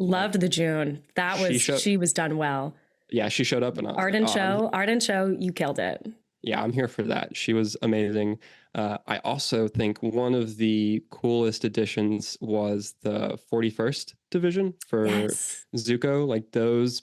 Loved the June. She was done well. Yeah, she showed up and I was Arden Cho, you killed it. Yeah, I'm here for that. She was amazing. I also think one of the coolest additions was the 41st Division for Zuko, like those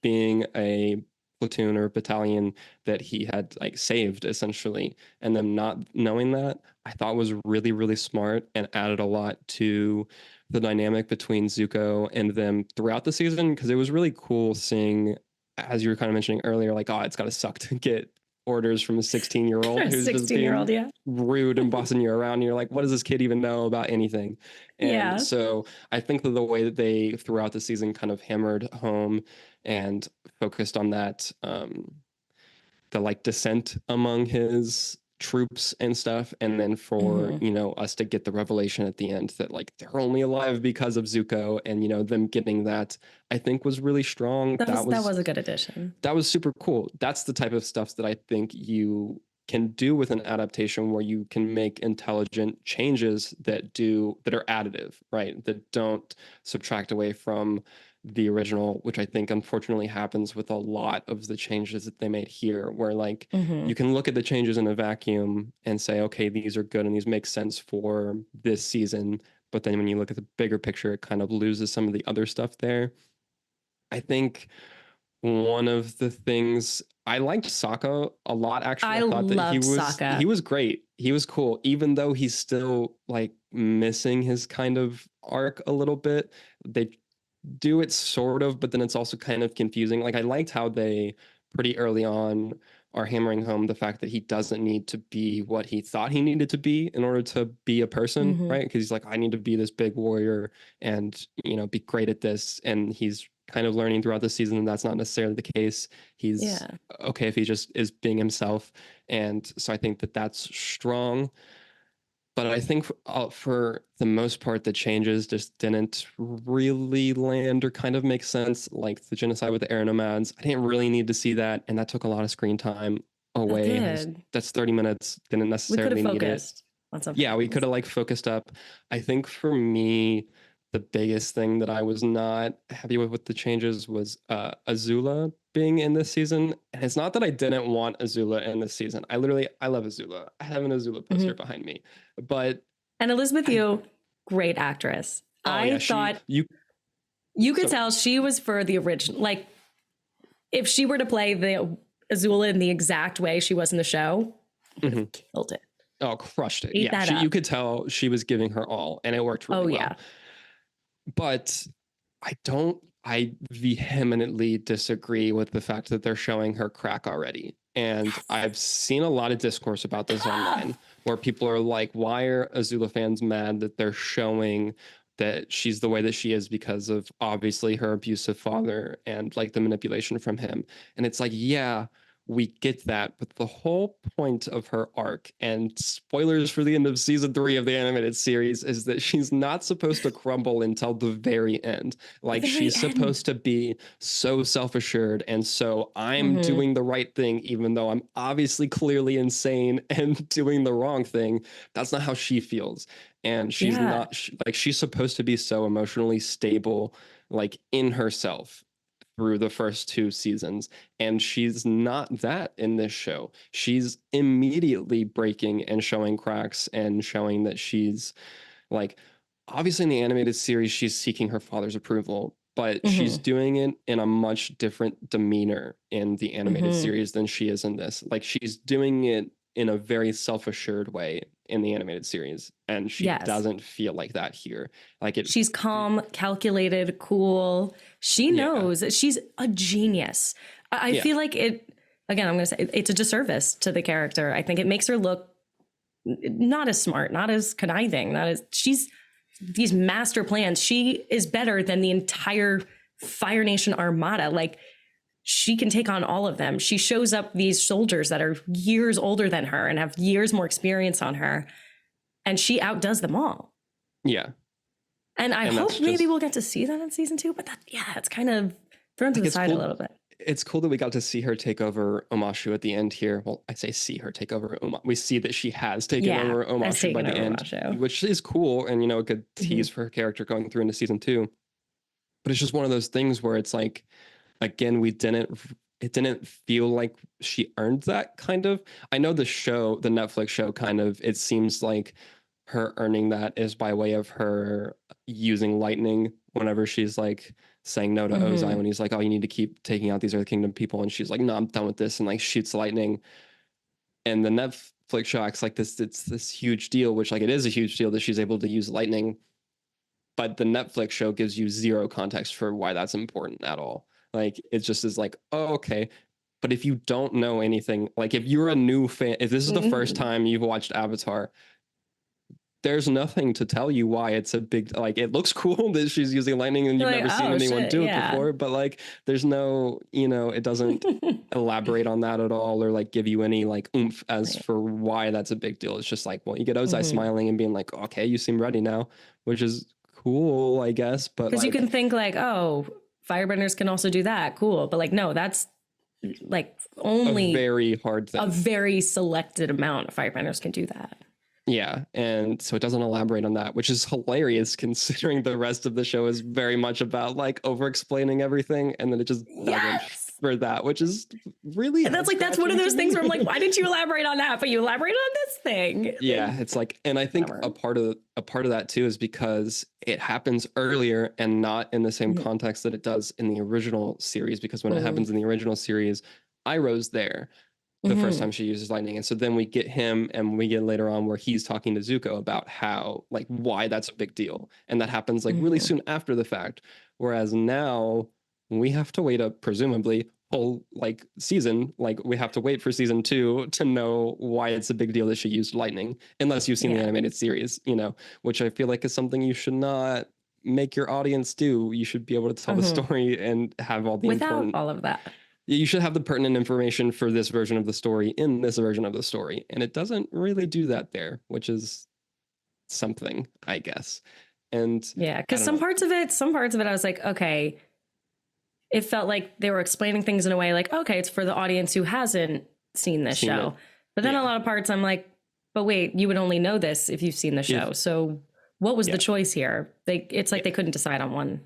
being a platoon or battalion that he had like saved essentially, and them not knowing that, I thought was really, really smart and added a lot to the dynamic between Zuko and them throughout the season, because it was really cool seeing, as you were kind of mentioning earlier, like, oh, it's got to suck to get orders from a 16-year-old who's just being rude and bossing you around. And you're like, what does this kid even know about anything? And so I think that the way that they throughout the season kind of hammered home and focused on that, the like dissent among his troops and stuff, and then for us to get the revelation at the end that like they're only alive because of Zuko, and them getting that, I think was really strong. That was a good addition. That was super cool. That's the type of stuff that I think you can do with an adaptation, where you can make intelligent changes that are additive, right? That don't subtract away from the original, which I think unfortunately happens with a lot of the changes that they made here, where like you can look at the changes in a vacuum and say, okay, these are good and these make sense for this season. But then when you look at the bigger picture, it kind of loses some of the other stuff there. I think one of the things, I liked Sokka a lot, actually. I thought that he was great. He was cool, even though he's still like missing his kind of arc a little bit. They do it sort of, but then it's also kind of confusing. Like I liked how they pretty early on are hammering home the fact that he doesn't need to be what he thought he needed to be in order to be a person, right? Because he's like, I need to be this big warrior and be great at this, and he's kind of learning throughout the season and that's not necessarily the case. He's okay if he just is being himself, and so I think that that's strong. But I think for the most part, the changes just didn't really land or kind of make sense. Like the genocide with the air nomads, I didn't really need to see that, and that took a lot of screen time away. That's 30 minutes. Didn't necessarily need it. Yeah, we could have like focused up. I think for me, the biggest thing that I was not happy with the changes was Azula being in this season. And it's not that I didn't want Azula in this season. I love Azula. I have an Azula poster behind me. And Elizabeth Yu, great actress. I thought you could tell she was for the original. Like, if she were to play the Azula in the exact way she was in the show, killed it. Oh, crushed it. You could tell she was giving her all, and it worked really well. But I vehemently disagree with the fact that they're showing her crack already. And I've seen a lot of discourse about this online, where people are like, why are Azula fans mad that they're showing that she's the way that she is because of obviously her abusive father and like the manipulation from him? And it's like, yeah, we get that, but the whole point of her arc, and spoilers for the end of season 3 of the animated series, is that she's not supposed to crumble until the very end. Like she's supposed to be so self-assured, and so I'm doing the right thing even though I'm obviously clearly insane and doing the wrong thing. That's not how she feels. And she's not like, she's supposed to be so emotionally stable, like in herself, through the first 2 seasons, and she's not that in this show. She's immediately breaking and showing cracks and showing that she's like, obviously in the animated series she's seeking her father's approval, but she's doing it in a much different demeanor in the animated series than she is in this. Like she's doing it in a very self-assured way in the animated series, and she doesn't feel like that here. Like she's calm, calculated, cool. She knows that she's a genius. I feel like it, again, I'm going to say it's a disservice to the character. I think it makes her look not as smart, not as conniving, she's these master plans. She is better than the entire Fire Nation armada. Like, she can take on all of them. She shows up these soldiers that are years older than her and have years more experience on her, and she outdoes them all. Yeah. And I hope maybe we'll get to see that in season 2, but it's kind of thrown to the side a little bit. It's cool that we got to see her take over Omashu at the end here. Well, I say see her take over Omashu. We see that she has taken over Omashu by the end, which is cool, and a good tease for her character going through into season 2. but it's just one of those things where it's like, again, it didn't feel like she earned that kind of. I know the Netflix show kind of, it seems like her earning that is by way of her using lightning whenever she's like saying no to Ozai when he's like, oh, you need to keep taking out these Earth Kingdom people. And she's like, no, I'm done with this. And like shoots lightning. And the Netflix show acts like it's this huge deal, which like it is a huge deal that she's able to use lightning. But the Netflix show gives you zero context for why that's important at all. Like it just is like, oh, okay. But if you don't know anything, like if you're a new fan, if this is the first time you've watched Avatar, there's nothing to tell you why it's a big, like it looks cool that she's using lightning and you've never seen anyone do it before, but like there's no, it doesn't elaborate on that at all or like give you any like oomph as for why that's a big deal. It's just like, well, you get Ozai smiling and being like, okay, you seem ready now, which is cool, I guess. But because like, you can think like, oh, firebenders can also do that, cool, but like no, that's like only a very hard thing. A very selected amount of firebenders can do that. Yeah, and so it doesn't elaborate on that, which is hilarious considering the rest of the show is very much about like over explaining everything, and then it just doesn't for that, which is really. And that's one of those things where I'm like, why didn't you elaborate on that? But you elaborate on this thing. Yeah, it's like, and I think a part of that too is because it happens earlier and not in the same context that it does in the original series. Because when it happens in the original series, Iroh's there the first time she uses lightning. And so then we get him and we get later on where he's talking to Zuko about how, like, why that's a big deal. And that happens like really soon after the fact. Whereas now we have to wait a presumably whole like season, like we have to wait for season 2 to know why it's a big deal that she used lightning, unless you've seen the animated series, which I feel like is something you should not make your audience do. You should be able to tell the story and have all the without all of that. You should have the pertinent information for this version of the story in this version of the story. And it doesn't really do that there, which is something, I guess. And yeah, because some parts of it, I was like, okay, it felt like they were explaining things in a way like, okay, it's for the audience who hasn't seen this show. But then a lot of parts I'm like, but wait, you would only know this if you've seen the show. So what was the choice here? It's like they couldn't decide on one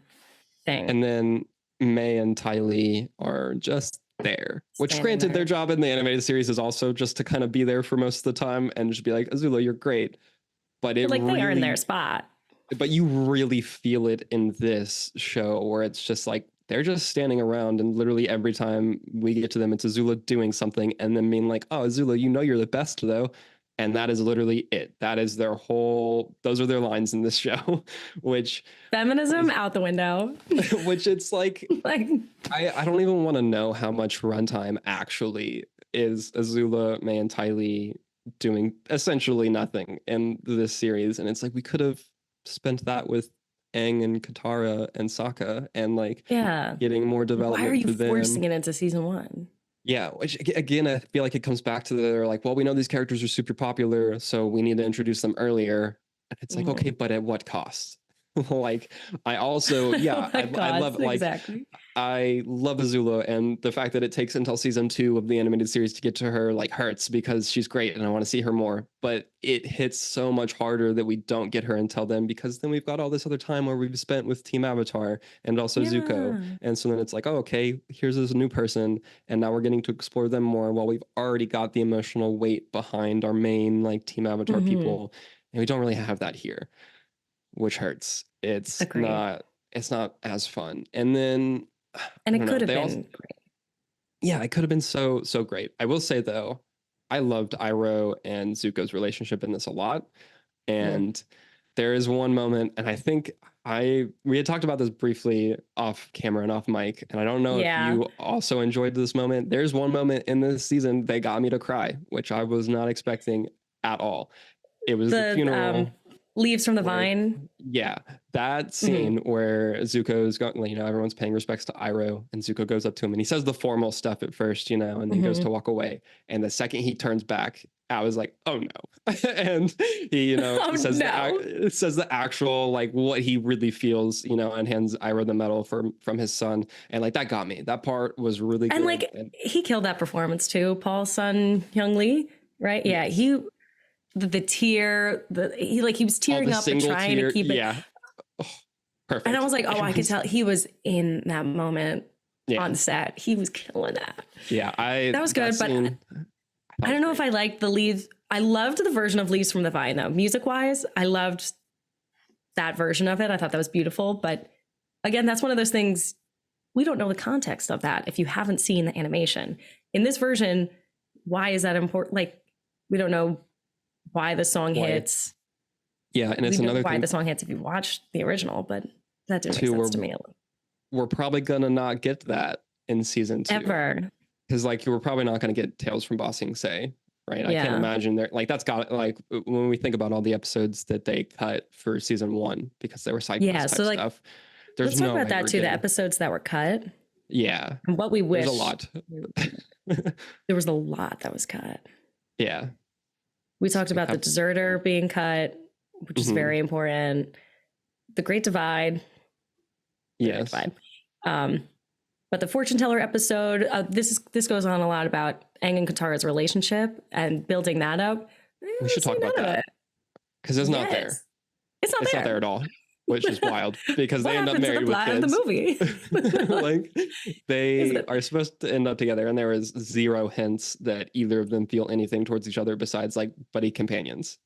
thing. And then May and Ty Lee are just there, which granted their job in the animated series is also just to kind of be there for most of the time and just be like, Azula, you're great. But it like really, they are in their spot. But you really feel it in this show where it's just like they're just standing around and literally every time we get to them, it's Azula doing something and then being like, oh, Azula, you're the best though. And that is literally it. That is those are their lines in this show, which feminism out the window, which it's like I don't even want to know how much runtime actually is Azula, May, and Ty Lee doing essentially nothing in this series. And it's like, we could have spent that with Aang and Katara and Sokka and like getting more development. Why are you forcing it into season 1? Yeah, which again, I feel like it comes back to they're like, well, we know these characters are super popular, so we need to introduce them earlier. And it's like, okay, but at what cost? Like, I also, I love exactly. I love Azula, and the fact that it takes until season 2 of the animated series to get to her like hurts because she's great and I want to see her more. But it hits so much harder that we don't get her until then, because then we've got all this other time where we've spent with Team Avatar and also Zuko. And so then it's like, oh, okay, here's this new person, and now we're getting to explore them more while we've already got the emotional weight behind our main like Team Avatar people. And we don't really have that here, which hurts. It's not as fun. And then it could have been great. Yeah, it could have been so great. I will say though, I loved Iroh and Zuko's relationship in this a lot. And there is one moment, and I think we had talked about this briefly off camera and off mic, and I don't know if you also enjoyed this moment. There's one moment in this season they got me to cry, which I was not expecting at all. It was the funeral. Leaves from the Vine. Yeah, that scene where Zuko's going, everyone's paying respects to Iroh, and Zuko goes up to him and he says the formal stuff at first, and then goes to walk away. And the second he turns back, I was like, oh no. And he, says the actual, like, what he really feels, and hands Iroh the medal from his son. And like, that got me. That part was really good. And like, he killed that performance too. Paul's son, Hyung Lee, right? Yeah, the tear, he was tearing up and trying to keep it. Yeah. Perfect. And I was like, oh, I could tell he was in that moment Yeah. on set. He was killing that. Yeah, That was good, but I don't know if I liked the leaves. I loved the version of Leaves from the Vine, though. Music wise, I loved that version of it. I thought that was beautiful. But again, that's one of those things, we don't know the context of that if you haven't seen the animation. In this version, why is that important? Like, we don't know why the song hits. Yeah, and it's another why thing the song hits if you watched the original, but that didn't make too, sense to me. we're probably gonna not get that in season 2. Ever. Because like you were probably not going to get Tales from Ba Sing Se, right? I Yeah. can't imagine there like that's got like when we think about all the episodes that they cut for season 1 because they were side quest type so like, stuff. There's let's talk no about way that we're too. The getting- episodes that were cut Yeah, and what we wish. there's a lot. There was a lot that was cut. Yeah, We talked about the deserter being cut, which is very important. The Great Divide. yes, But the fortune teller episode, this goes on a lot about Aang and Katara's relationship and building that up. we should talk about that because it's not there. It's not It's there. not there at all, which is wild because What they end up happens in married the with plot kids. of the movie? Like they are supposed to end up together, and there is zero hints that either of them feel anything towards each other besides like buddy companions.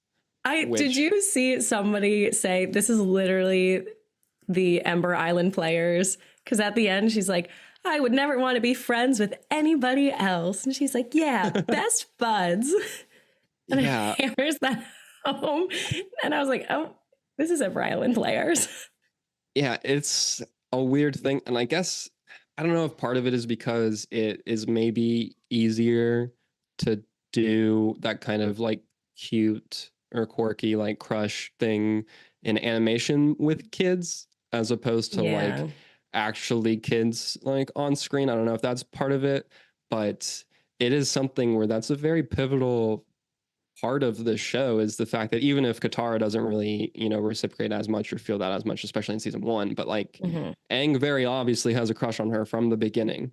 Did you see somebody say this is literally the Ember Island players? Because at the end she's like, I would never want to be friends with anybody else, and she's like, yeah, best buds. And Yeah. it hammers that home, and I was like, oh, this is Ember Island players. Yeah, it's a weird thing. And I guess, I don't know if part of it is because it is maybe easier to do that kind of like cute or quirky, like crush thing in animation with kids as opposed to like actually kids like on screen. I don't know if that's part of it, but it is something where that's a very pivotal part of the show is the fact that even if Katara doesn't really, reciprocate as much or feel that as much, especially in season 1, but like Aang very obviously has a crush on her from the beginning.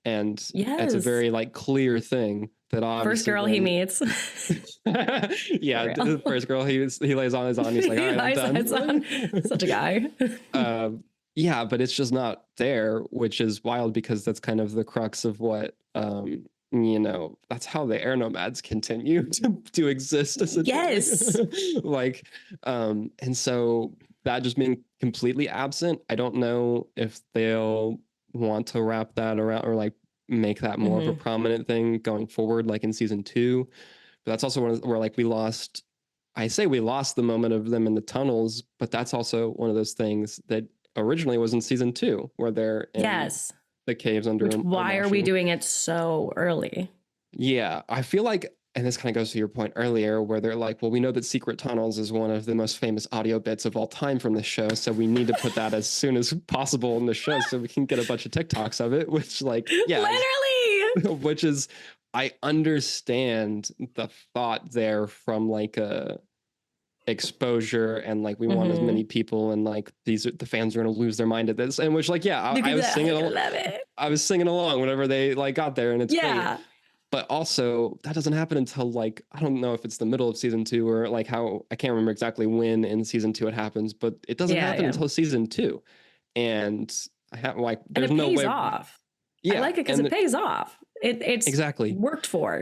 And it's a very like clear thing that obviously first girl he meets. Yeah, the first girl he lays on his on. He's like, all right, I'm done. Such a guy. Yeah, but it's just not there, which is wild because that's kind of the crux of what that's how the air nomads continue to exist essentially. Yes. Like and so that just being completely absent, I don't know if they'll want to wrap that around or like make that more of a prominent thing going forward like in season 2. But that's also where like we lost the moment of them in the tunnels, but that's also one of those things that originally was in season 2 where they're in the caves under. Why are we doing it so early? Yeah, I feel like, and this kind of goes to your point earlier, where they're like, well, we know that Secret Tunnels is one of the most famous audio bits of all time from the show, so we need to put that as soon as possible in the show so we can get a bunch of TikToks of it, which like, yeah. Literally! Which is, I understand the thought there from like a exposure and like we want as many people and like the fans are going to lose their mind at this, and which like I was singing I was singing along whenever they like got there, and it's great. But also that doesn't happen until like I don't know if it's the middle of season 2 or like how, I can't remember exactly when in season 2 it happens, but it doesn't happen until season 2, and I have like there's and it no pays way off. Yeah, I like it because it pays off. It's exactly worked for,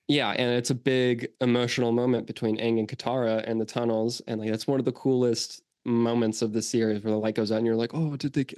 Yeah, and it's a big emotional moment between Aang and Katara and the tunnels, and like that's one of the coolest moments of the series where the light goes out and you're like, oh, did they kiss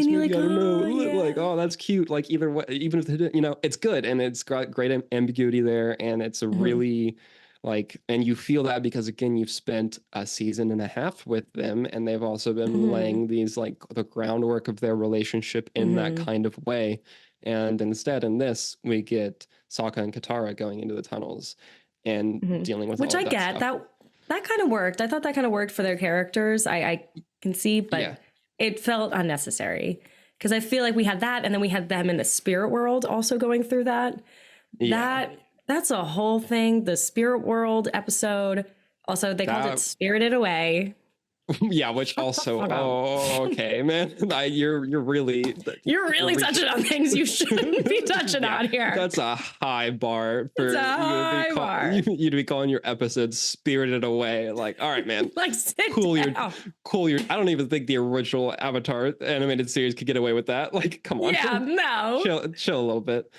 me? Like, I don't know. yeah. Like, oh, that's cute. Like either way, even if they didn't, it's good, and it's got great ambiguity there, and it's a really like, and you feel that because again, you've spent a season and a half with them, and they've also been laying these like the groundwork of their relationship in that kind of way. And instead, in this, we get Sokka and Katara going into the tunnels and dealing with which all I of get stuff. that kind of worked. I thought that kind of worked for their characters. I can see, but it felt unnecessary because I feel like we had that, and then we had them in the spirit world also going through that. That's a whole thing. The spirit world episode. Also, they called it Spirited Away. Yeah, which also, fuck up. okay, man. You're really You're really reaching- touching on things you shouldn't be touching Yeah, on here. That's a high bar for It's a high bar. you to be calling your episodes Spirited Away. Like, all right, man. Like, sit Cool down. your I don't even think the original Avatar animated series could get away with that. Like, come on. Yeah, no. Chill a little bit.